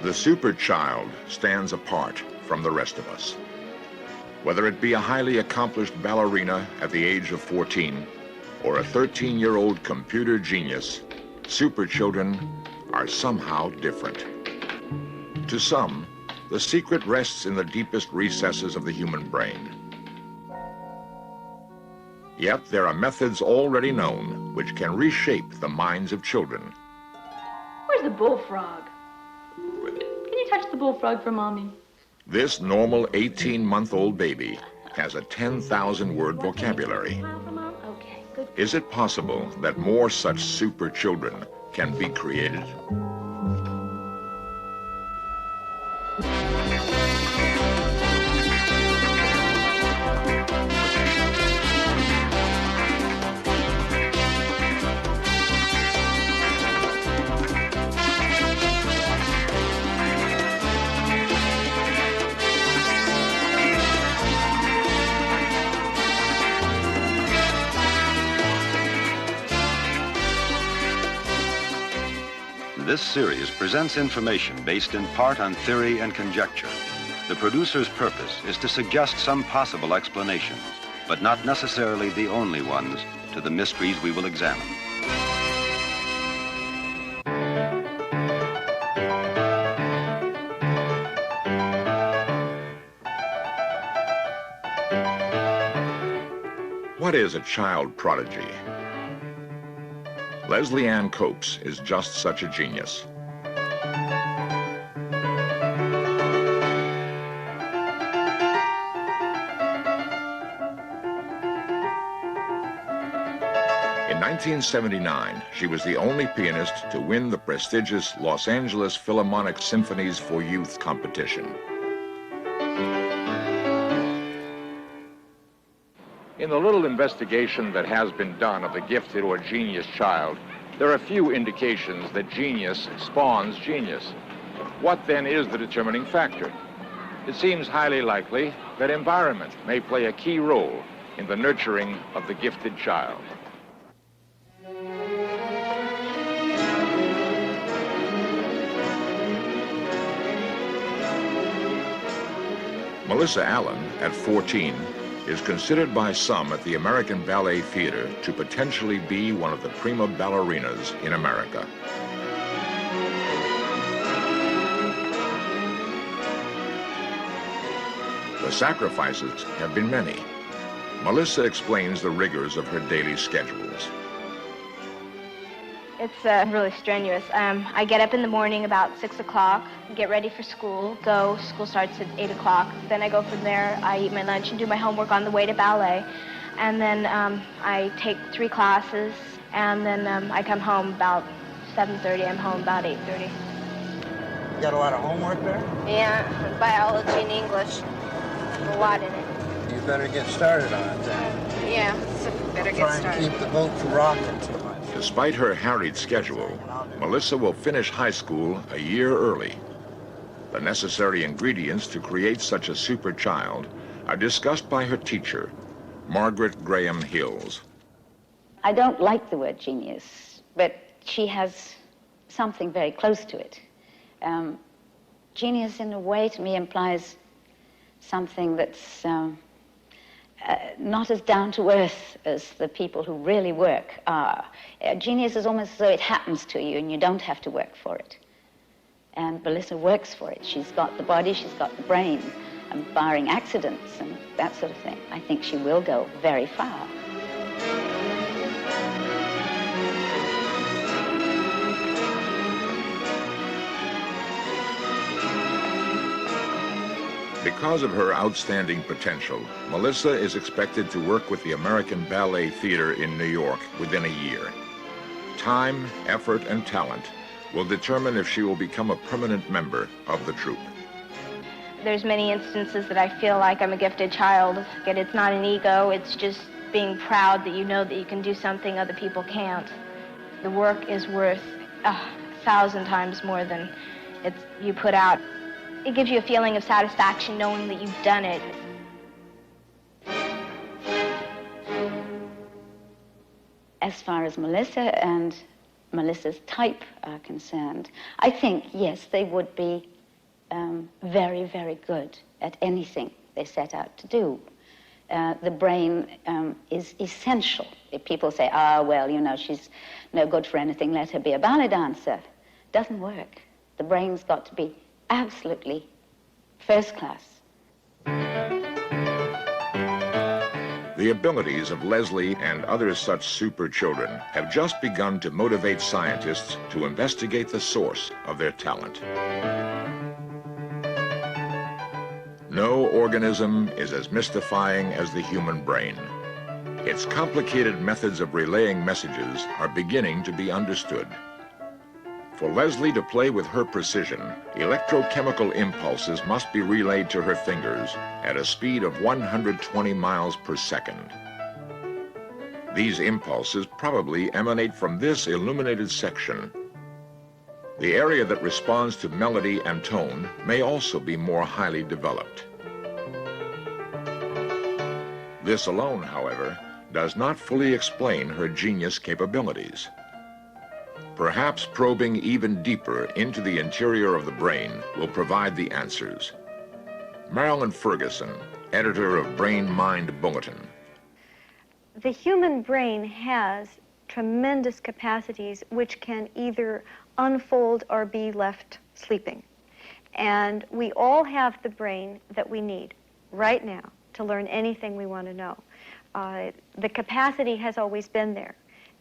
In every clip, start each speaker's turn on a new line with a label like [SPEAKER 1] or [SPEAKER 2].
[SPEAKER 1] The super child stands apart from the rest of us. Whether it be a highly accomplished ballerina at the age of 14 or a 13-year-old computer genius, super children are somehow different. To some, the secret rests in the deepest recesses of the human brain. Yet there are methods already known which can reshape the minds of children.
[SPEAKER 2] Where's the bullfrog? Can you touch the bullfrog for Mommy?
[SPEAKER 1] This normal 18-month-old baby has a 10,000-word vocabulary.
[SPEAKER 2] Okay, good.
[SPEAKER 1] Is it possible that more such super children can be created?
[SPEAKER 3] This series presents information based in part on theory and conjecture. The producer's purpose is to suggest some possible explanations, but not necessarily the only ones, to the mysteries we will examine.
[SPEAKER 1] What is a child prodigy? Leslie Ann Copes is just such a genius. In 1979, she was the only pianist to win the prestigious Los Angeles Philharmonic Symphonies for Youth competition.
[SPEAKER 4] In the little investigation that has been done of the gifted or genius child, there are few indications that genius spawns genius. What then is the determining factor? It seems highly likely that environment may play a key role in the nurturing of the gifted child.
[SPEAKER 1] Melissa Allen, at 14, is considered by some at the American Ballet Theater to potentially be one of the prima ballerinas in America. The sacrifices have been many. Melissa explains the rigors of her daily schedules.
[SPEAKER 5] It's really strenuous. I get up in the morning about 6 o'clock, get ready for school, go. School starts at 8 o'clock. Then I go from there. I eat my lunch and do my homework on the way to ballet. And then I take 3 classes, and then I come home about 7:30. I'm home about 8:30.
[SPEAKER 6] You got a lot of homework there?
[SPEAKER 5] Yeah, biology and English. A lot in it.
[SPEAKER 6] You better get started on it then.
[SPEAKER 5] Yeah, so better get
[SPEAKER 6] Try
[SPEAKER 5] started.
[SPEAKER 6] and keep the boat from rocking too much.
[SPEAKER 1] Despite her harried schedule, Melissa will finish high school a year early. The necessary ingredients to create such a super child are discussed by her teacher, Margaret Graham Hills.
[SPEAKER 7] I don't like the word genius, but she has something very close to it. Genius, in a way, to me, implies something that's not as down to earth as the people who really work are. Genius is almost as though it happens to you and you don't have to work for it. And Melissa works for it. She's got the body, she's got the brain, and barring accidents and that sort of thing, I think she will go very far.
[SPEAKER 1] Because of her outstanding potential, Melissa is expected to work with the American Ballet Theater in New York within a year. Time, effort, and talent will determine if she will become a permanent member of the troupe.
[SPEAKER 5] There's many instances that I feel like I'm a gifted child. Yet it's not an ego, it's just being proud that you know that you can do something other people can't. The work is worth 1,000 times more than you put out. It gives you a feeling of satisfaction knowing that you've done it.
[SPEAKER 7] As far as Melissa and Melissa's type are concerned, I think, yes, they would be very, very good at anything they set out to do. The brain is essential. If people say, well, you know, she's no good for anything, let her be a ballet dancer. Doesn't work. The brain's got to be absolutely first class.
[SPEAKER 1] The abilities of Leslie and other such super children have just begun to motivate scientists to investigate the source of their talent. No organism is as mystifying as the human brain. Its complicated methods of relaying messages are beginning to be understood. For Leslie to play with her precision, electrochemical impulses must be relayed to her fingers at a speed of 120 miles per second. These impulses probably emanate from this illuminated section. The area that responds to melody and tone may also be more highly developed. This alone, however, does not fully explain her genius capabilities. Perhaps probing even deeper into the interior of the brain will provide the answers. Marilyn Ferguson, editor of Brain Mind Bulletin.
[SPEAKER 8] The human brain has tremendous capacities which can either unfold or be left sleeping. And we all have the brain that we need right now to learn anything we want to know. The capacity has always been there.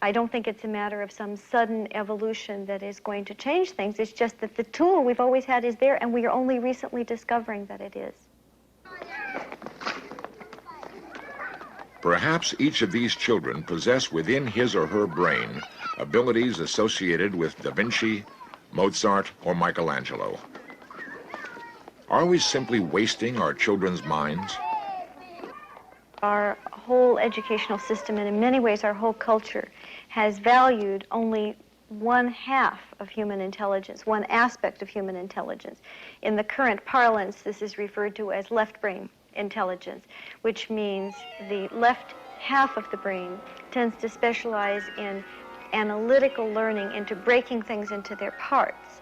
[SPEAKER 8] I don't think it's a matter of some sudden evolution that is going to change things. It's just that the tool we've always had is there, and we are only recently discovering that it is.
[SPEAKER 1] Perhaps each of these children possess within his or her brain abilities associated with Da Vinci, Mozart, or Michelangelo. Are we simply wasting our children's minds?
[SPEAKER 8] Our whole educational system, and in many ways our whole culture, has valued only one half of human intelligence, one aspect of human intelligence. In the current parlance, this is referred to as left brain intelligence, which means the left half of the brain tends to specialize in analytical learning, into breaking things into their parts.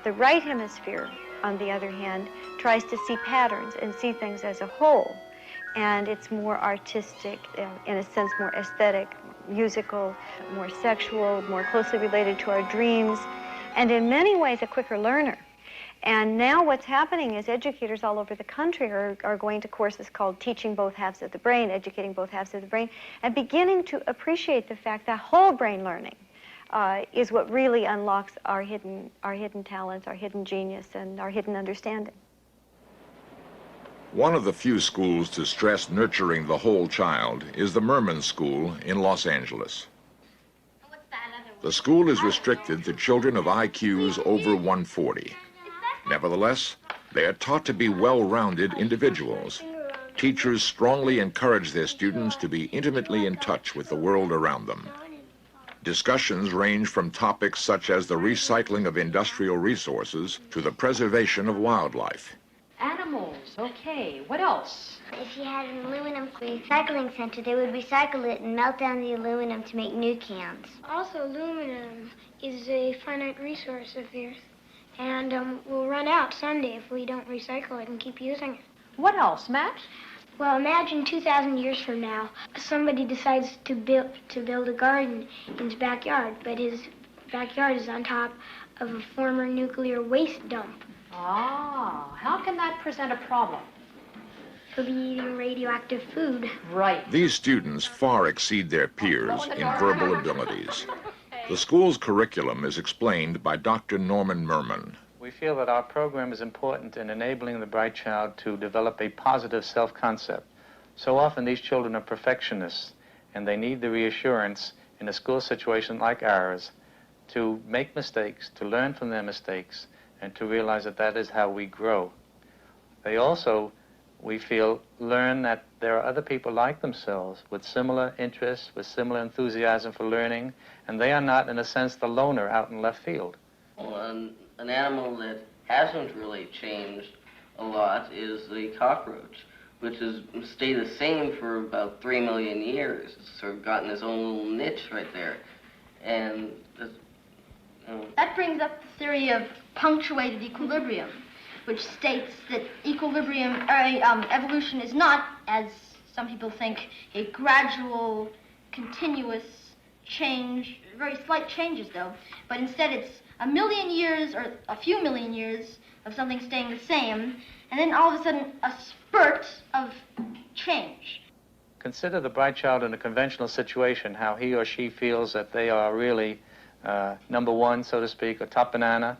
[SPEAKER 8] The right hemisphere, on the other hand, tries to see patterns and see things as a whole. And it's more artistic, in a sense more aesthetic, musical, more sexual, more closely related to our dreams, and in many ways a quicker learner. And now what's happening is educators all over the country are going to courses called Teaching Both Halves of the Brain, Educating Both Halves of the Brain, and beginning to appreciate the fact that whole brain learning is what really unlocks our hidden talents, our hidden genius, and our hidden understanding.
[SPEAKER 1] One of the few schools to stress nurturing the whole child is the Merman School in Los Angeles. The school is restricted to children of IQs over 140. Nevertheless, they are taught to be well-rounded individuals. Teachers strongly encourage their students to be intimately in touch with the world around them. Discussions range from topics such as the recycling of industrial resources to the preservation of wildlife.
[SPEAKER 2] Animals, okay. What else?
[SPEAKER 9] If you had an aluminum recycling center, they would recycle it and melt down the aluminum to make new cans.
[SPEAKER 10] Also, aluminum is a finite resource of the earth, and will run out someday if we don't recycle it and keep using it.
[SPEAKER 2] What else, Matt?
[SPEAKER 10] Well, imagine 2,000 years from now, somebody decides to build a garden in his backyard, but his backyard is on top of a former nuclear waste dump.
[SPEAKER 2] Ah, how can that present a problem?
[SPEAKER 10] He'll be eating radioactive food.
[SPEAKER 2] Right.
[SPEAKER 1] These students far exceed their peers in verbal abilities. The school's curriculum is explained by Dr. Norman Merman.
[SPEAKER 11] We feel that our program is important in enabling the bright child to develop a positive self-concept. So often these children are perfectionists, and they need the reassurance in a school situation like ours to make mistakes, to learn from their mistakes, and to realize that that is how we grow. They also, we feel, learn that there are other people like themselves with similar interests, with similar enthusiasm for learning, and they are not, in a sense, the loner out in left field.
[SPEAKER 12] Well, an animal that hasn't really changed a lot is the cockroach, which has stayed the same for about 3 million years. It's sort of gotten its own little niche right there. And
[SPEAKER 2] That brings up the theory of punctuated equilibrium.
[SPEAKER 13] which states that evolution is not, as some people think, a gradual, continuous change, very slight changes though, but instead it's a million years or a few million years of something staying the same, and then all of a sudden a spurt of change.
[SPEAKER 11] Consider the bright child in a conventional situation, how he or she feels that they are really number one, so to speak, or top banana.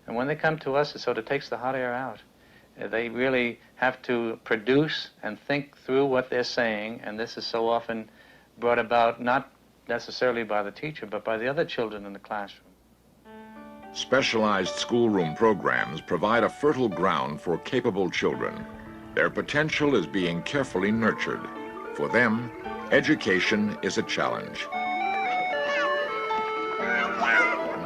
[SPEAKER 11] And when they come to us, it sort of takes the hot air out. They really have to produce and think through what they're saying, and this is so often brought about not necessarily by the teacher, but by the other children in the classroom.
[SPEAKER 1] Specialized schoolroom programs provide a fertile ground for capable children. Their potential is being carefully nurtured. For them, education is a challenge.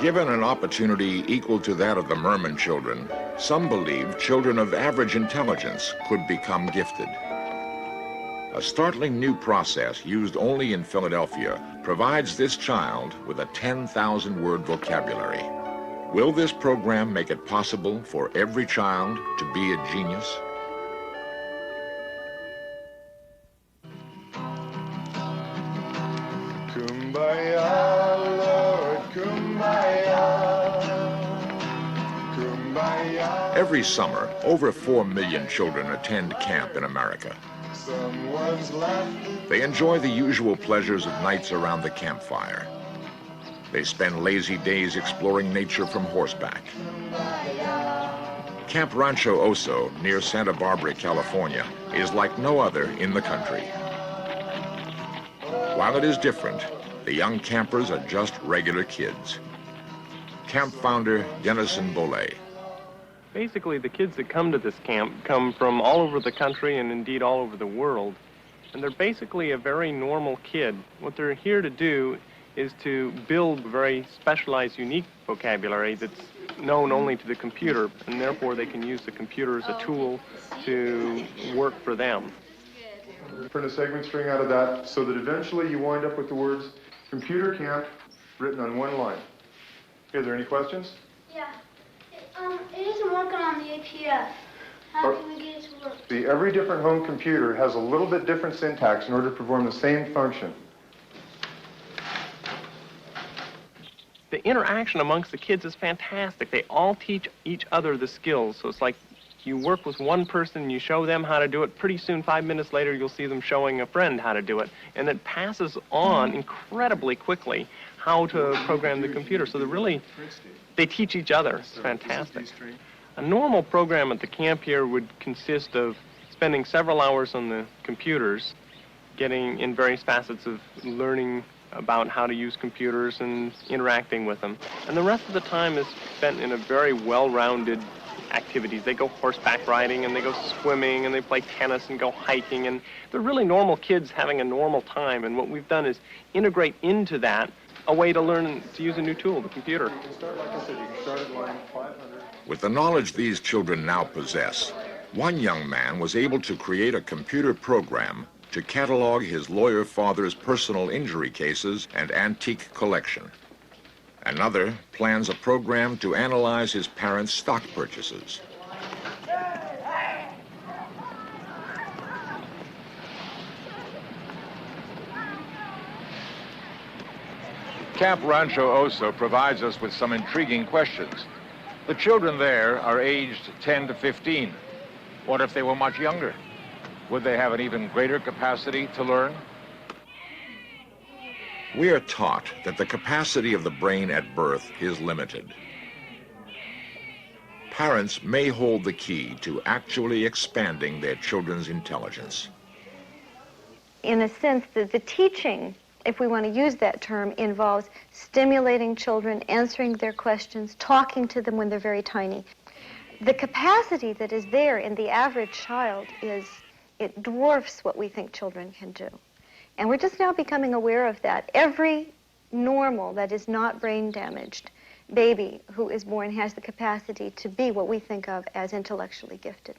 [SPEAKER 1] Given an opportunity equal to that of the Merman children, some believe children of average intelligence could become gifted. A startling new process used only in Philadelphia provides this child with a 10,000-word vocabulary. Will this program make it possible for every child to be a genius?
[SPEAKER 14] Kumbaya, Lord, kumbaya, kumbaya.
[SPEAKER 1] Every summer, over 4 million children attend camp in America.
[SPEAKER 14] Someone's left.
[SPEAKER 1] They enjoy the usual pleasures of nights around the campfire. They spend lazy days exploring nature from horseback. Camp Rancho Oso, near Santa Barbara, California, is like no other in the country. While it is different, the young campers are just regular kids. Camp founder Dennison Bollet.
[SPEAKER 15] Basically, the kids that come to this camp come from all over the country and indeed all over the world. And they're basically a very normal kid. What they're here to do is to build very specialized, unique vocabulary that's known only to the computer, and therefore they can use the computer as a tool to work for them.
[SPEAKER 14] Print a segment string out of that so that eventually you wind up with the words computer camp written on one line. Are there any questions?
[SPEAKER 10] Yeah. It isn't working on the APF. How can we get it to work?
[SPEAKER 14] See, every different home computer has a little bit different syntax in order to perform the same function.
[SPEAKER 15] The interaction amongst the kids is fantastic. They all teach each other the skills. So it's like you work with one person and you show them how to do it. Pretty soon, 5 minutes later, you'll see them showing a friend how to do it. And it passes on incredibly quickly how to program the computer. So they teach each other. It's fantastic. A normal program at the camp here would consist of spending several hours on the computers, getting in various facets of learning about how to use computers and interacting with them. And the rest of the time is spent in a very well-rounded activities. They go horseback riding, and they go swimming, and they play tennis and go hiking, and they're really normal kids having a normal time. And what we've done is integrate into that a way to learn to use a new tool, the computer.
[SPEAKER 14] You can start, like I said, you can start at line 500.
[SPEAKER 1] With the knowledge these children now possess, one young man was able to create a computer program to catalog his lawyer father's personal injury cases and antique collection. Another plans a program to analyze his parents' stock purchases.
[SPEAKER 4] Camp Rancho Oso provides us with some intriguing questions. The children there are aged 10 to 15. What if they were much younger? Would they have an even greater capacity to learn?
[SPEAKER 1] We are taught that the capacity of the brain at birth is limited. Parents may hold the key to actually expanding their children's intelligence.
[SPEAKER 8] In a sense, the teaching, if we want to use that term, involves stimulating children, answering their questions, talking to them when they're very tiny. The capacity that is there in the average child it dwarfs what we think children can do. And we're just now becoming aware of that. Every normal, that is not brain damaged, baby who is born has the capacity to be what we think of as intellectually gifted.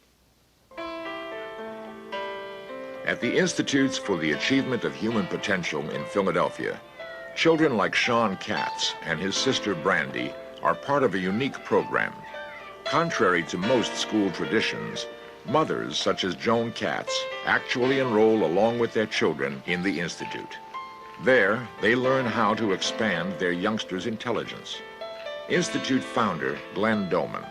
[SPEAKER 1] At the Institutes for the Achievement of Human Potential in Philadelphia, children like Sean Katz and his sister Brandy are part of a unique program. Contrary to most school traditions, mothers such as Joan Katz actually enroll along with their children in the Institute. There, they learn how to expand their youngsters' intelligence. Institute founder Glenn Doman.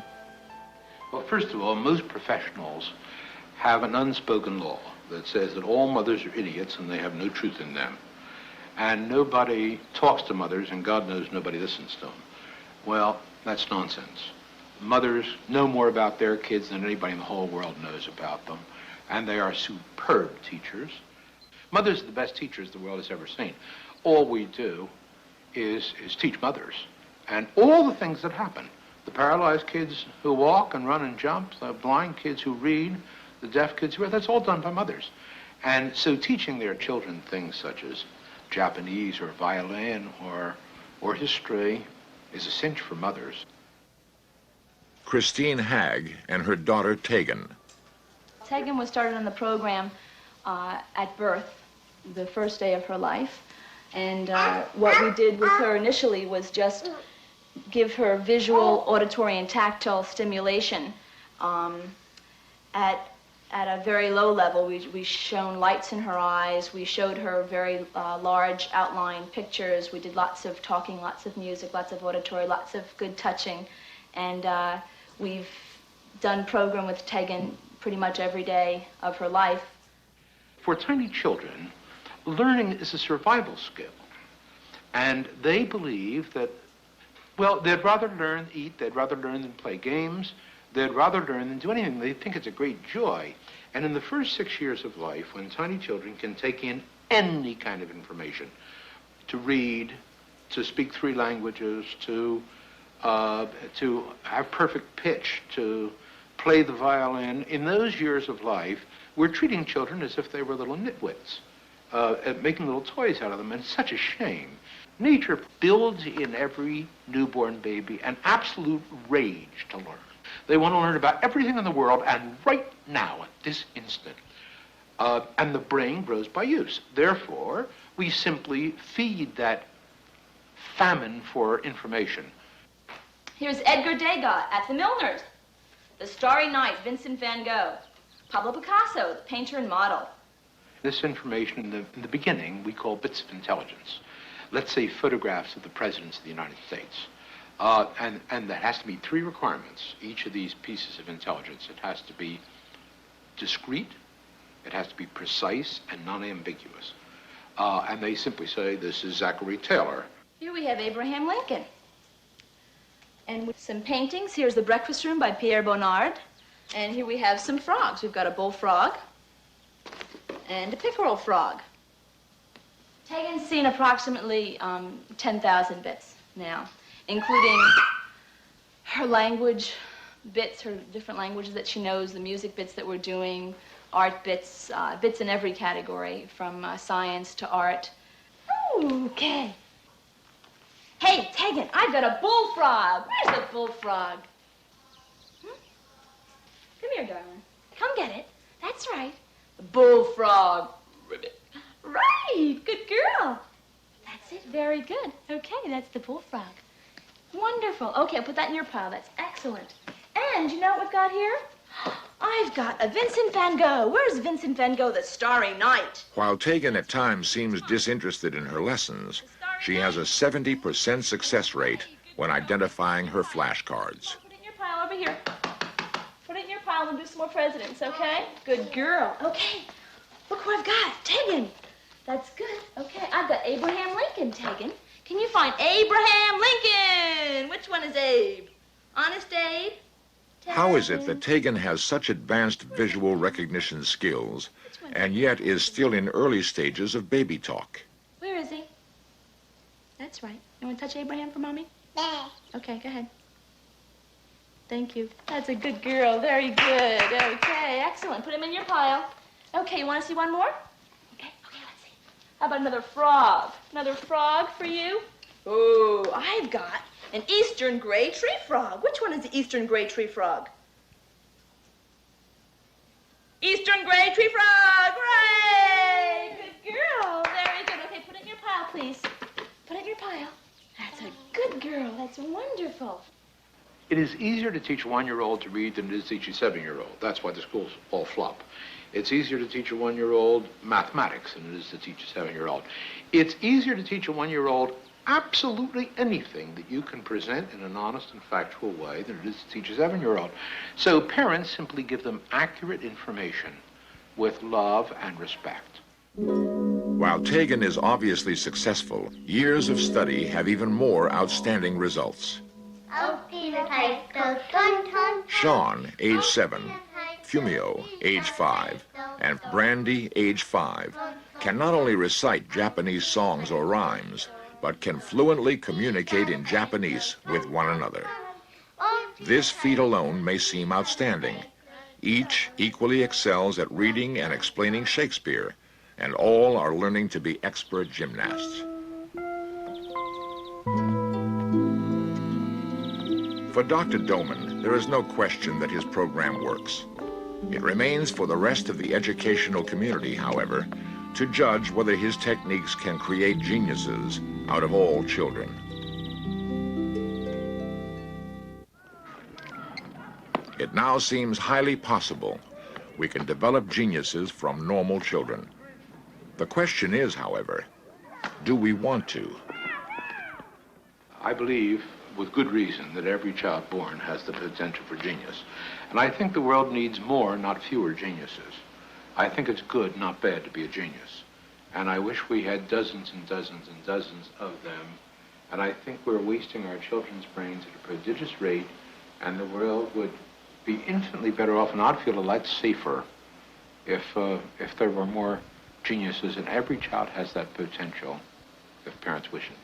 [SPEAKER 16] Well, first of all, most professionals have an unspoken law that says that all mothers are idiots and they have no truth in them. And nobody talks to mothers, and God knows nobody listens to them. Well, that's nonsense. Mothers know more about their kids than anybody in the whole world knows about them, and they are superb teachers. Mothers are the best teachers the world has ever seen. All we do is teach mothers, and all the things that happen. The paralyzed kids who walk and run and jump, the blind kids who read, the deaf kids who read, that's all done by mothers. And so teaching their children things such as Japanese or violin or history is a cinch for mothers.
[SPEAKER 1] Christine Hagg and her daughter Tegan.
[SPEAKER 2] Tegan was started on the program at birth, the first day of her life. And what we did with her initially was just give her visual, auditory, and tactile stimulation at a very low level. We shone lights in her eyes. We showed her very large outline pictures. We did lots of talking, lots of music, lots of auditory, lots of good touching. And we've done program with Tegan pretty much every day of her life.
[SPEAKER 16] For tiny children, learning is a survival skill. And they believe that, well, they'd rather learn, eat, they'd rather learn than play games, they'd rather learn than do anything. They think it's a great joy. And in the first 6 years of life, when tiny children can take in any kind of information, to read, to speak 3 languages, to have perfect pitch, to play the violin, in those years of life, we're treating children as if they were little nitwits, making little toys out of them, and it's such a shame. Nature builds in every newborn baby an absolute rage to learn. They want to learn about everything in the world, and right now, at this instant. And the brain grows by use. Therefore, we simply feed that famine for information.
[SPEAKER 2] Here's Edgar Degas at the Milners. The Starry Night, Vincent van Gogh. Pablo Picasso, the painter and model.
[SPEAKER 16] This information in the beginning we call bits of intelligence. Let's say photographs of the presidents of the United States. And that has to meet 3 requirements, each of these pieces of intelligence. It has to be discrete, it has to be precise, and non-ambiguous. And they simply say, this is Zachary Taylor.
[SPEAKER 2] Here we have Abraham Lincoln. And with some paintings, here's The Breakfast Room by Pierre Bonnard. And here we have some frogs. We've got a bullfrog and a pickerel frog. Tegan's seen approximately 10,000 bits now, including her language bits, her different languages that she knows, the music bits that we're doing, art bits, bits in every category, from science to art. Okay. Hey, Tegan, I've got a bullfrog. Where's the bullfrog? Come here, darling. Come get it. That's right. The bullfrog. Ribbit. Right. Good girl. That's it. Very good. Okay, that's the bullfrog. Wonderful. Okay, I'll put that in your pile. That's excellent. And you know what we've got here? I've got a Vincent van Gogh. Where's Vincent van Gogh, The Starry Night?
[SPEAKER 1] While Tegan at times seems disinterested in her lessons, she has a 70% success rate when identifying her flashcards.
[SPEAKER 2] Put it in your pile over here. Put it in your pile and do some more presidents, okay? Good girl. Okay. Look who I've got. Tegan. That's good. Okay, I've got Abraham Lincoln, Tegan. Can you find Abraham Lincoln? Which one is Abe? Honest Abe?
[SPEAKER 1] How is it that Tegan has such advanced visual recognition skills and yet is still in early stages of baby talk?
[SPEAKER 2] Where is he? That's right. You want to touch Abraham for Mommy? Okay, go ahead. Thank you. That's a good girl. Very good. Okay, excellent. Put him in your pile. Okay, you want to see one more? Okay, let's see. How about another frog? Another frog for you? Oh, I've got an eastern gray tree frog. Which one is the eastern gray tree frog? Eastern gray tree frog! Right! Good girl. Very good. Okay, put it in your pile, please. Put it in your pile. That's a good girl. That's wonderful.
[SPEAKER 16] It is easier to teach a 1-year-old to read than it is to teach a 7-year-old. That's why the schools all flop. It's easier to teach a 1-year-old mathematics than it is to teach a 7-year-old. It's easier to teach a 1-year-old absolutely anything that you can present in an honest and factual way than it is to teach a 7-year-old. So parents simply give them accurate information with love and respect.
[SPEAKER 1] While Tegan is obviously successful, years of study have even more outstanding results. Sean, age 7, Fumio, age 5, and Brandy, age 5, can not only recite Japanese songs or rhymes, but can fluently communicate in Japanese with one another. This feat alone may seem outstanding. Each equally excels at reading and explaining Shakespeare, and all are learning to be expert gymnasts. For Dr. Doman, there is no question that his program works. It remains for the rest of the educational community, however, to judge whether his techniques can create geniuses out of all children. It now seems highly possible we can develop geniuses from normal children. The question is, however, do we want to?
[SPEAKER 16] I believe, with good reason, that every child born has the potential for genius. And I think the world needs more, not fewer, geniuses. I think it's good, not bad, to be a genius. And I wish we had dozens and dozens and dozens of them. And I think we're wasting our children's brains at a prodigious rate, and the world would be infinitely better off, and I'd feel a lot safer if there were more geniuses, and every child has that potential if parents wish it.